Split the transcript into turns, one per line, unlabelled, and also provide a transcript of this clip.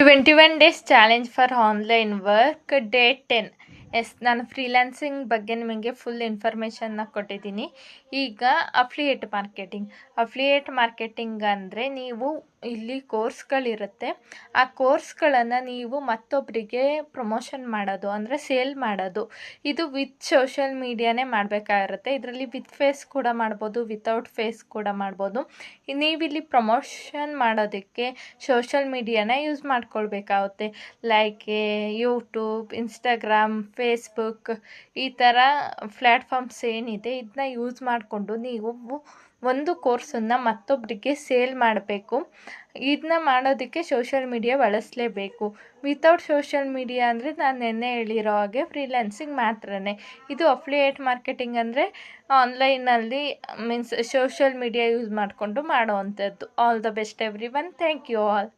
21 days challenge for online work day 10. ನಾನು freelancing ಬಗ್ಗೆ ನಿಮಗೆ ಫುಲ್ ಇನ್ಫಾರ್ಮೇಷನ್ನ ಕೊಟ್ಟಿದ್ದೀನಿ. ಈಗ ಅಫ್ಲಿಯೇಟ್ ಮಾರ್ಕೆಟಿಂಗ್ ಅಂದರೆ ನೀವು ಇಲ್ಲಿ ಕೋರ್ಸ್ಗಳಿರುತ್ತೆ. ಆ ಕೋರ್ಸ್ಗಳನ್ನು ನೀವು ಮತ್ತೊಬ್ಬರಿಗೆ ಪ್ರಮೋಷನ್ ಮಾಡೋದು, ಅಂದರೆ ಸೇಲ್ ಮಾಡೋದು. ಇದು ವಿತ್ ಸೋಷಿಯಲ್ ಮೀಡಿಯಾನೇ ಮಾಡಬೇಕಾಗಿರುತ್ತೆ. ಇದರಲ್ಲಿ ವಿತ್ ಫೇಸ್ ಕೂಡ ಮಾಡ್ಬೋದು, ವಿತೌಟ್ ಫೇಸ್ ಕೂಡ ಮಾಡ್ಬೋದು. ನೀವಿಲ್ಲಿ ಪ್ರಮೋಷನ್ ಮಾಡೋದಕ್ಕೆ ಸೋಷಿಯಲ್ ಮೀಡಿಯಾನ ಯೂಸ್ ಮಾಡ್ಕೊಳ್ಬೇಕಾಗುತ್ತೆ. ಲೈಕ್ ಯೂಟ್ಯೂಬ್, ಇನ್ಸ್ಟಾಗ್ರಾಮ್, ಫೇಸ್ಬುಕ್ ಈ ಥರ ಪ್ಲ್ಯಾಟ್ಫಾರ್ಮ್ಸ್ ಏನಿದೆ ಇದನ್ನ ಯೂಸ್ ಮಾಡಿಕೊಂಡು ನೀವು ಒಂದು ಕೋರ್ಸನ್ನು ಮತ್ತೊಬ್ಬರಿಗೆ ಸೇಲ್ ಮಾಡಬೇಕು. ಇದನ್ನ ಮಾಡೋದಕ್ಕೆ ಸೋಷಿಯಲ್ ಮೀಡಿಯಾ ಬಳಸಲೇಬೇಕು. ವಿತೌಟ್ ಸೋಷಿಯಲ್ ಮೀಡಿಯಾ ಅಂದರೆ ನಾನು ನೆನ್ನೆ ಹೇಳಿರೋ ಹಾಗೆ ಫ್ರೀಲ್ಯಾನ್ಸಿಂಗ್ ಮಾತ್ರನೇ. ಇದು ಅಫ್ಲಿಯೇಟ್ ಮಾರ್ಕೆಟಿಂಗ್ ಅಂದರೆ ಆನ್ಲೈನಲ್ಲಿ ಮೀನ್ಸ್ ಸೋಷಿಯಲ್ ಮೀಡಿಯಾ ಯೂಸ್ ಮಾಡಿಕೊಂಡು ಮಾಡೋ ಅಂಥದ್ದು. All the best everyone. Thank you all.